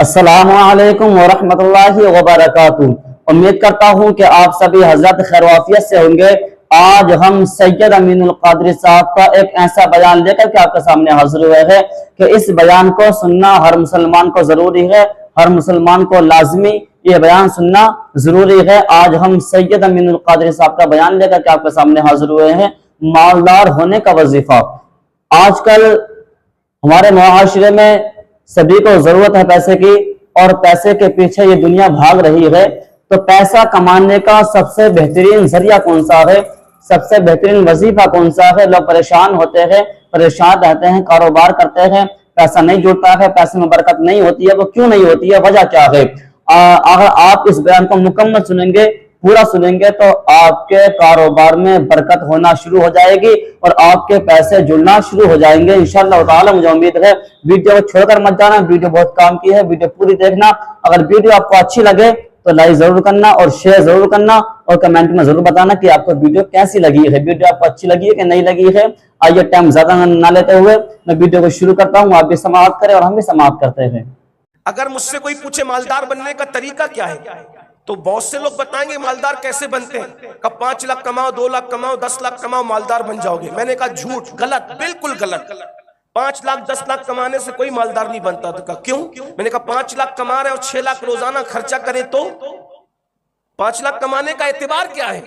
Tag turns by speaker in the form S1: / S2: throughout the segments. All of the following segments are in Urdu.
S1: السلام علیکم ورحمۃ اللہ وبرکاتہ۔ امید کرتا ہوں کہ آپ سبھی حضرت خیر وعافیت سے ہوں گے۔ آج ہم سید امین القادری صاحب کا ایک ایسا بیان لے کر کے آپ کے سامنے حاضر ہوئے ہیں کہ اس بیان کو سننا ہر مسلمان کو ضروری ہے، ہر مسلمان کو لازمی یہ بیان سننا ضروری ہے۔ آج ہم سید امین القادری صاحب کا بیان لے کر کے آپ کے سامنے حاضر ہوئے ہیں، مالدار ہونے کا وظیفہ۔ آج کل ہمارے معاشرے میں سبھی کو ضرورت ہے پیسے کی، اور پیسے کے پیچھے یہ دنیا بھاگ رہی ہے۔ تو پیسہ کمانے کا سب سے بہترین ذریعہ کون سا ہے، سب سے بہترین وظیفہ کون سا ہے؟ لوگ پریشان ہوتے ہیں، پریشان رہتے ہیں، کاروبار کرتے ہیں، پیسہ نہیں جڑتا ہے، پیسے میں برکت نہیں ہوتی ہے۔ وہ کیوں نہیں ہوتی ہے، وجہ کیا ہے؟ اگر آپ اس بیان کو مکمل سنیں گے، پورا سنیں گے، تو آپ کے کاروبار میں برکت ہونا شروع ہو جائے گی اور آپ کے پیسے جڑنا شروع ہو جائیں گے انشاءاللہ تعالی۔ مجھے امید ہے ویڈیو کو چھوڑ کر مت جانا، ویڈیو بہت کام کی ہے، ویڈیو پوری دیکھنا۔ اگر ویڈیو آپ کو اچھی لگے تو لائک ضرور کرنا اور شیئر ضرور کرنا، اور کمنٹ میں ضرور بتانا کہ آپ کو ویڈیو کیسی لگی ہے، ویڈیو آپ کو اچھی لگی ہے کہ نہیں لگی ہے۔ آئیے ٹائم زیادہ نہ لیتے ہوئے میں ویڈیو کو شروع کرتا ہوں، آپ بھی سماعت کریں اور ہم بھی سماعت کرتے ہیں۔
S2: اگر مجھ سے کوئی پوچھے مالدار بننے کا طریقہ کیا ہے، تو بہت سے لوگ بتائیں گے مالدار کیسے بنتے ہیں، کب 5 لاکھ کماؤ، 2 لاکھ کماؤ، 10 لاکھ کماؤ، مالدار بن جاؤ گے۔ میں نے کہا جھوٹ، غلط، بالکل غلط۔ 5 لاکھ 10 لاکھ کمانے سے کوئی مالدار نہیں بنتا۔ تو کہا کیوں؟ میں نے کہا 5 لاکھ کما رہے اور 6 لاکھ روزانہ خرچہ کرے تو 5 لاکھ کمانے کا اعتبار کیا ہے؟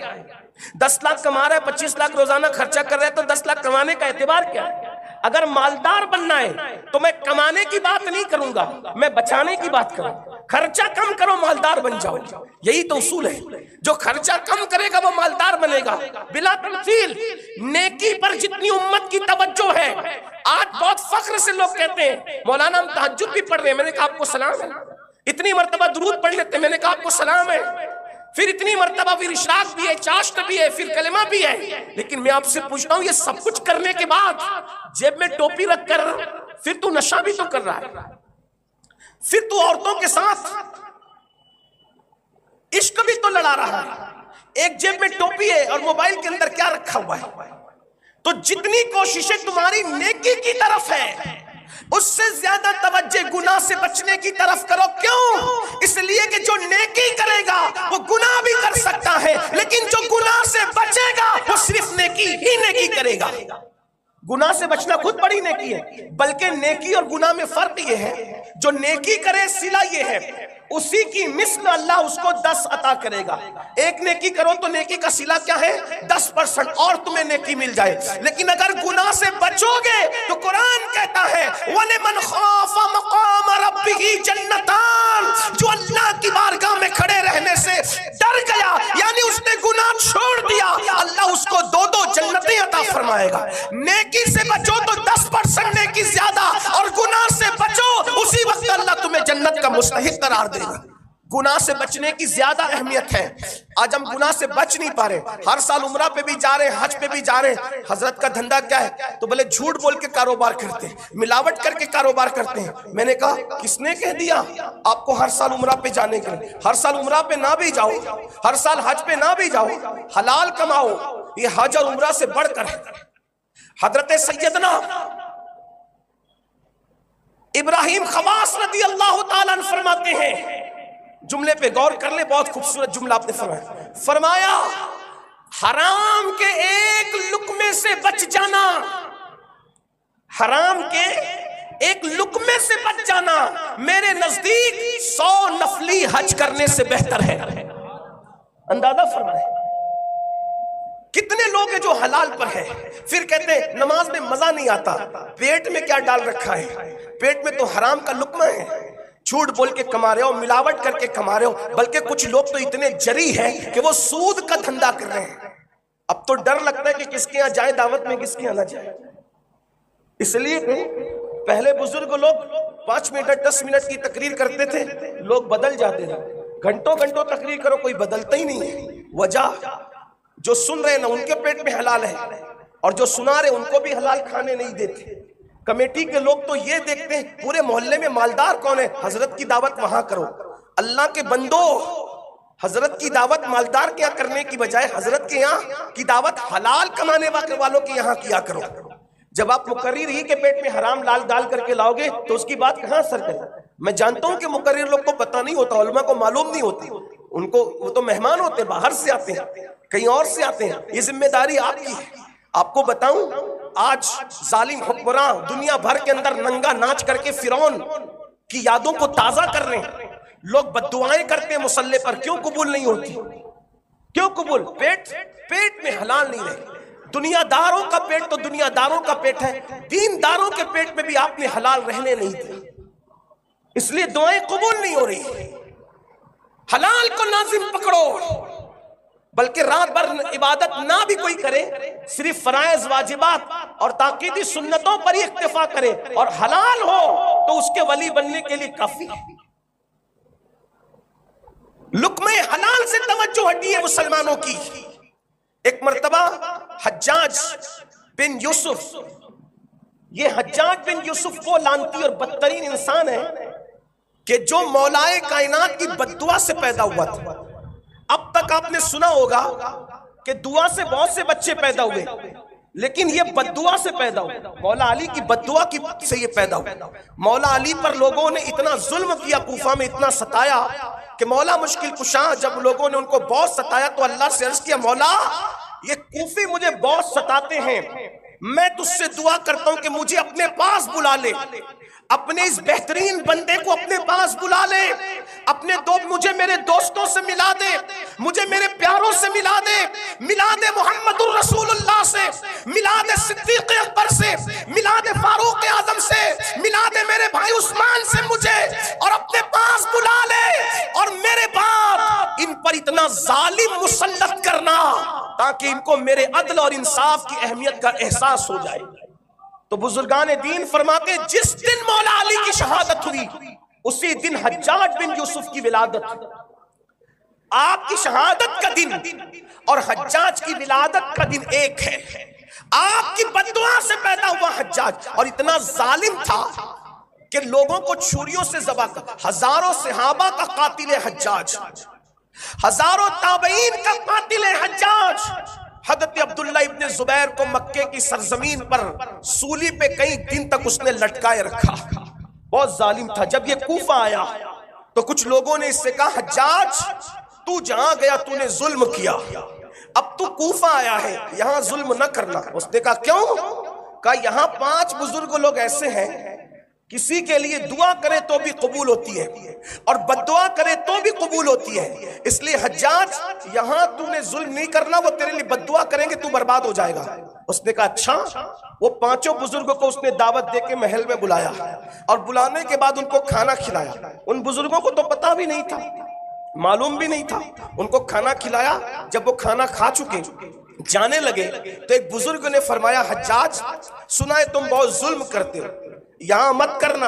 S2: 10 لاکھ کما رہے 25 لاکھ روزانہ خرچہ کر رہے تو 10 لاکھ کمانے کا اعتبار کیا ہے؟ اگر مالدار بننا ہے تو میں کمانے کی بات نہیں کروں گا، میں بچانے کی بات کروں۔ خرچہ کم کرو، مالدار بن جاؤ، یہی تو اصول ہے۔ جو خرچہ کم کرے گا وہ مالدار بنے گا۔ بلا تمثیل نیکی پر جتنی امت کی توجہ ہے، آج بہت فخر سے لوگ کہتے ہیں مولانا ہم تہجد بھی پڑھ رہے ہیں، میں نے کہا آپ کو سلام ہے۔ اتنی مرتبہ درود پڑھ لیتے ہیں، میں نے کہا آپ کو سلام ہے۔ پھر اتنی مرتبہ پھر اشراق بھی ہے، چاشت بھی ہے، پھر کلمہ بھی ہے۔ لیکن میں آپ سے پوچھتا ہوں یہ سب کچھ کرنے کے بعد جیب میں ٹوپی رکھ کر پھر تو نشہ بھی تو کر رہا ہے، پھر تو عورتوں کے ساتھ عشق بھی تو لڑا رہا ہے۔ ایک جیب میں ٹوپی ہے اور موبائل کے اندر کیا رکھا ہوا ہے؟ تو جتنی کوششیں تمہاری نیکی کی طرف ہے، اس سے زیادہ توجہ گناہ سے بچنے کی طرف کرو۔ کیوں؟ اس لیے کہ جو نیکی کرے گا وہ گناہ بھی کر سکتا ہے، لیکن جو گناہ سے بچے گا وہ صرف نیکی ہی نیکی کرے گا۔ گناہ سے بچنا خود بڑی نیکی ہے، بلکہ نیکی اور گناہ میں فرق یہ ہے، جو نیکی کرے صلہ یہ ہے اسی کی مثل اللہ اس کو 10 عطا کرے گا۔ ایک نیکی کرو تو نیکی کا صلہ کیا ہے؟ 10% اور تمہیں نیکی مل جائے۔ لیکن اگر گناہ سے بچو گے تو قرآن کہتا ہے وَلِمَنْ خَافَ مَقَامَ رَبِّهِ جَنَّتَانِ، جو اللہ کی بارگاہ میں کھڑے رہنے سے ڈر گیا، یعنی اس نے گناہ چھوڑ دیا، اللہ اس کو 2 جنتیں عطا فرمائے گا۔ نیکی سے بچو تو 10% نیکی زیادہ، اور گناہ سے بچو اسی وقت اللہ تمہیں جنت کا مستحق قرار دے گا۔ گناہ سے بچنے کی زیادہ اہمیت ہے۔ آج ہم گناہ سے بچ نہیں پا رہے، ہر سال عمرہ پہ بھی جا رہے ہیں، حج پہ بھی جا رہے ہیں۔ حضرت کا دھندا کیا ہے؟ تو بھلے جھوٹ بول کے کاروبار کرتے ہیں، ملاوٹ کر کے کاروبار کرتے ہیں۔ میں نے کہا کس نے کہہ دیا آپ کو ہر سال عمرہ پہ جانے کے لیے؟ ہر سال عمرہ پہ نہ بھی جاؤ، ہر سال حج پہ نہ بھی جاؤ، حلال کماؤ، یہ حج اور عمرہ سے بڑھ کر ہے۔ حضرت سیدنا ابراہیم خواص رضی اللہ تعالیٰ عنہ فرماتے ہیں، جملے پہ غور کر لیں، بہت خوبصورت جملہ آپ نے فرمایا حرام کے ایک لقمے سے بچ جانا، حرام کے ایک لقمے سے بچ جانا میرے نزدیک 100 نفلی حج کرنے سے بہتر ہے۔ اندازہ فرمائیں کتنے لوگ ہیں جو حلال پر ہے، پھر کہتے ہیں نماز میں مزہ نہیں آتا، پیٹ میں کیا ڈال رکھا ہے؟ پیٹ میں تو حرام کا لقمہ ہے، جھوٹ بول کے کما رہے ہو، ملاوٹ کر کے کما رہے ہو، بلکہ کچھ لوگ تو اتنے جری ہیں کہ وہ سود کا دھندا کر رہے ہیں۔ اب تو ڈر لگتا ہے کہ کس کے یہاں جائے دعوت میں، کس کے یہاں نہ جائے۔ اس لیے پہلے بزرگ لوگ 5 منٹ 10 منٹ کی تقریر کرتے تھے، لوگ بدل جاتے تھے۔ گھنٹوں گھنٹوں تقریر کرو کوئی بدلتا ہی نہیں ہے۔ وجہ جو سن رہے نا ان کے پیٹ میں حلال ہے، اور جو سنا رہے ان کو بھی حلال کھانے نہیں دیتے۔ کمیٹی کے لوگ تو یہ دیکھتے ہیں پورے محلے میں مالدار کون ہے، حضرت کی دعوت وہاں کرو۔ اللہ کے بندو، حضرت کی دعوت مالدار کیا کرنے کی بجائے حضرت کے یہاں کی دعوت حلال کمانے والوں کے یہاں کیا کرو۔ جب آپ مقرر ہی کے پیٹ میں حرام لال ڈال کر کے لاؤ گے تو اس کی بات کہاں اثر کرے؟ میں جانتا ہوں کہ مقرر لوگ کو پتہ نہیں ہوتا، علماء کو معلوم نہیں ہوتی، ان کو وہ تو مہمان ہوتے ہیں، باہر سے آتے ہیں، کہیں اور سے آتے ہیں، یہ ذمہ داری آپ کی ہے۔ آپ کو بتاؤں آج ظالم حکمراں دنیا بھر کے اندر ننگا ناچ کر کے فرعون کی یادوں کو تازہ کر رہے ہیں، لوگ بد دعائیں کرتے ہیں مصلی پر، کیوں قبول نہیں ہوتی؟ کیوں قبول؟ پیٹ میں حلال نہیں رہے۔ دنیا داروں کا پیٹ تو دنیا داروں کا پیٹ ہے، دین داروں کے پیٹ میں بھی آپ نے حلال رہنے نہیں دیا، اس لیے دعائیں قبول نہیں ہو رہی۔ حلال کو لازم پکڑو، بلکہ رات بھر عبادت نہ بھی کوئی کرے، صرف فرائض واجبات اور تاکیدی سنتوں پر ہی اکتفا کرے اور حلال ہو تو اس کے ولی بننے کے لیے کافی ہے۔ لقمہ حلال سے توجہ ہٹی ہے مسلمانوں کی۔ ایک مرتبہ حجاج بن یوسف، یہ حجاج بن یوسف وہ لعنتی اور بدترین انسان ہے کہ جو مولائے کائنات کی بد دعا سے پیدا ہوا تھا۔ اب تک آپ نے سنا ہوگا کہ دعا سے بہت سے بچے پیدا ہوئے، لیکن یہ بد دعا سے پیدا ہوا، مولا علی کی بد دعا سے یہ پیدا ہوا۔ مولا علی پر لوگوں نے اتنا ظلم کیا، کوفہ میں اتنا ستایا کہ مولا مشکل کشا جب لوگوں نے ان کو بہت ستایا تو اللہ سے عرض کیا، مولا یہ کوفی مجھے بہت ستاتے ہیں، میں تجھ سے دعا کرتا ہوں کہ مجھے اپنے پاس بلا لے، اپنے اس بہترین بندے کو اپنے پاس بلا لے، مجھے میرے دوستوں سے ملا دے، مجھے میرے پیاروں سے ملا دے محمد الرسول اللہ سے، ملا دے صدیق اکبر سے، ملا دے فاروق اعظم سے، ملا دے میرے بھائی عثمان سے مجھے، اور اپنے پاس بلا لے، اور میرے بعد ان پر اتنا ظالم مسلط کرنا تاکہ ان کو میرے عدل اور انصاف کی اہمیت کا احساس ہو جائے۔ تو بزرگان دین فرماتے ہیں جس دن مولا علی کی شہادت ہوئی اسی دن حجاج بن یوسف کی ولادت۔ آپ کی شہادت کا دن اور حجاج کی ولادت کا دن ایک ہے۔ آپ کی بددعا سے پیدا ہوا حجاج، اور اتنا ظالم تھا کہ لوگوں کو چھریوں سے ذبح کر، ہزاروں صحابہ کا قاتل حجاج، ہزاروں تابعین کا قاتل حجاج۔ حضرت عبداللہ ابن زبیر کو مکے کی سرزمین پر سولی پہ کئی دن تک اس نے لٹکائے رکھا، بہت ظالم تھا۔ جب یہ کوفہ آیا تو کچھ لوگوں نے اس سے کہا، حجاج تو جہاں گیا تو نے ظلم کیا، اب تو کوفہ آیا ہے یہاں ظلم نہ کرنا۔ اس نے کہا کیوں؟ کہا یہاں 5 بزرگ لوگ ایسے ہیں کسی کے لیے دعا کرے تو بھی قبول ہوتی ہے اور بد دعا کرے تو بھی قبول ہوتی ہے، اس لیے حجاج یہاں تو نے ظلم نہیں کرنا، وہ تیرے لیے بد دعا کریں گے تو برباد ہو جائے گا۔ اس نے کہا اچھا۔ وہ 5 بزرگوں کو اس نے دعوت دے کے محل میں بلایا، اور بلانے کے بعد ان کو کھانا کھلایا۔ ان بزرگوں کو تو پتہ بھی نہیں تھا، معلوم بھی نہیں تھا، ان کو کھانا کھلایا۔ جب وہ کھانا کھا چکے جانے لگے تو ایک بزرگ نے فرمایا، حجاج سنا ہے تم بہت ظلم کرتے ہو، یہاں مت کرنا،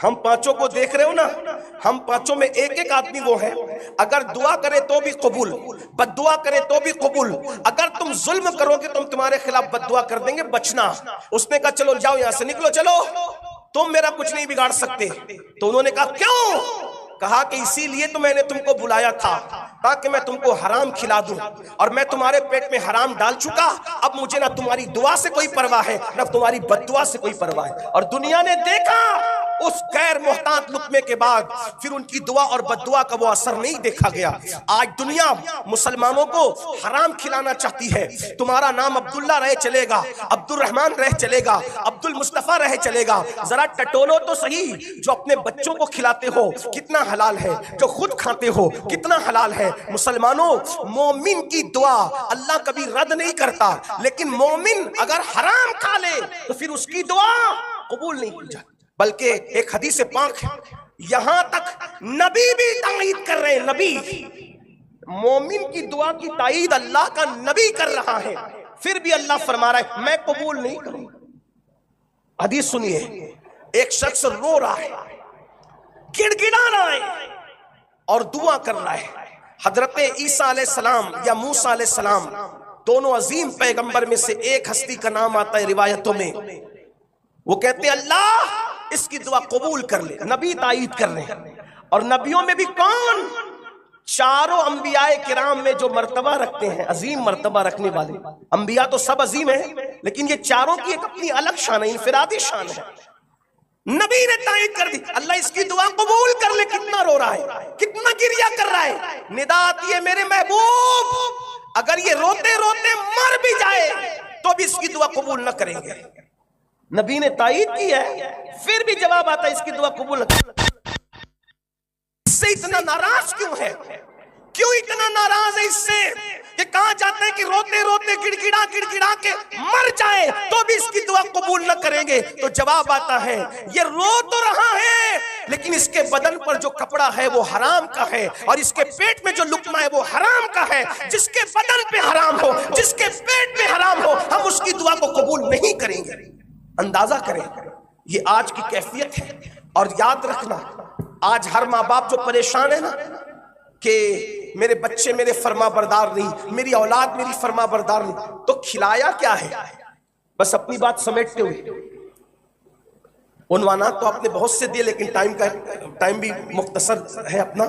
S2: ہم 5 کو دیکھ رہے ہو نا، ہم 5 میں ایک آدمی وہ ہے، اگر دعا کرے تو بھی قبول، بد دعا کرے تو بھی قبول، اگر تم ظلم کرو گے تم تمہارے خلاف بد دعا کر دیں گے، بچنا۔ اس نے کہا چلو جاؤ یہاں سے، نکلو، چلو، تم میرا کچھ نہیں بگاڑ سکتے۔ تو انہوں نے کہا کیوں؟ کہا کہ اسی لیے تو میں نے تم کو بلایا تھا تاکہ میں تم کو حرام کھلا دوں، اور میں تمہارے پیٹ میں حرام ڈال چکا، اب مجھے نہ تمہاری دعا سے کوئی پرواہ ہے نہ تمہاری بد دعا سے کوئی پرواہ ہے۔ اور دنیا نے دیکھا اس غیر محتاط لقمے کے بعد پھر ان کی دعا اور بد دعا کا وہ اثر نہیں دیکھا گیا۔ آج دنیا مسلمانوں کو حرام کھلانا چاہتی ہے، تمہارا نام عبداللہ رہ چلے گا، عبد الرحمن رہ چلے گا، عبد المصطفیٰ رہ چلے گا، ذرا ٹٹولو تو صحیح، جو اپنے بچوں کو کھلاتے ہو کتنا حلال ہے، جو خود کھاتے ہو کتنا حلال ہے۔ مسلمانوں، مومن کی دعا اللہ کبھی رد نہیں کرتا، لیکن مومن اگر حرام کھا لے تو پھر اس کی دعا قبول نہیں کی جاتی۔ بلکہ ایک حدیث پاک ہے، یہاں تک نبی بھی تائید کر رہے ہیں، نبی، مومن کی دعا کی تائید اللہ کا نبی کر رہا ہے، پھر بھی اللہ فرما رہا ہے میں قبول نہیں کروں۔ حدیث سنیے، ایک شخص رو رہا ہے، گڑ گڑا رہا ہے اور دعا کر رہا ہے۔ حضرت عیسیٰ علیہ السلام یا موسیٰ علیہ السلام دونوں عظیم پیغمبر میں سے ایک ہستی کا نام آتا ہے روایتوں میں، وہ کہتے ہیں اللہ اس کی دعا قبول کر لے، نبی تائید کر رہے ہیں۔ اور نبیوں میں بھی کون؟ چاروں انبیاء کرام میں جو مرتبہ رکھتے ہیں، عظیم مرتبہ رکھنے والے انبیاء تو سب عظیم ہیں، لیکن یہ چاروں کی ایک اپنی الگ شان ہے، انفرادی شان ہے۔ نبی نے تائید کر دی، اللہ اس کی دعا قبول کر لے، کتنا رو رہا ہے، کتنا گریہ کر رہا ہے، ندا آتی ہے میرے محبوب اگر یہ روتے روتے مر بھی جائے تو بھی اس کی دعا قبول نہ کریں گے۔ نبی نے تائید کی ہے، پھر بھی جواب آتا ہے اس کی دعا قبول نہ کریں گے۔ اس سے اتنا ناراض کیوں ہے؟ کیوں اتنا ناراض ہے اس سے کہ کہا جاتا ہے کہ روتے روتے گڑگڑا گڑگڑا کے مر جائے تو بھی اس کی دعا قبول نہ کریں گے؟ تو جواب آتا ہے یہ رو تو رہا ہے لیکن اس کے بدن پر جو کپڑا ہے وہ حرام کا ہے، اور اس کے پیٹ میں جو لقمہ ہے وہ حرام کا ہے۔ جس کے بدن پہ حرام ہو، جس کے پیٹ میں حرام ہو، ہم اس کی دعا کو قبول نہیں کریں گے۔ اندازہ کریں، یہ آج کی کیفیت ہے۔ اور یاد رکھنا، آج ہر ماں باپ جو پریشان ہے نا کہ میرے بچے میرے فرما بردار نہیں، میری اولاد میری فرما بردار نہیں، تو کھلایا کیا ہے؟ بس اپنی بات سمیٹتے ہوئے، عنوانات تو آپ نے بہت سے دیے لیکن ٹائم بھی مختصر ہے اپنا۔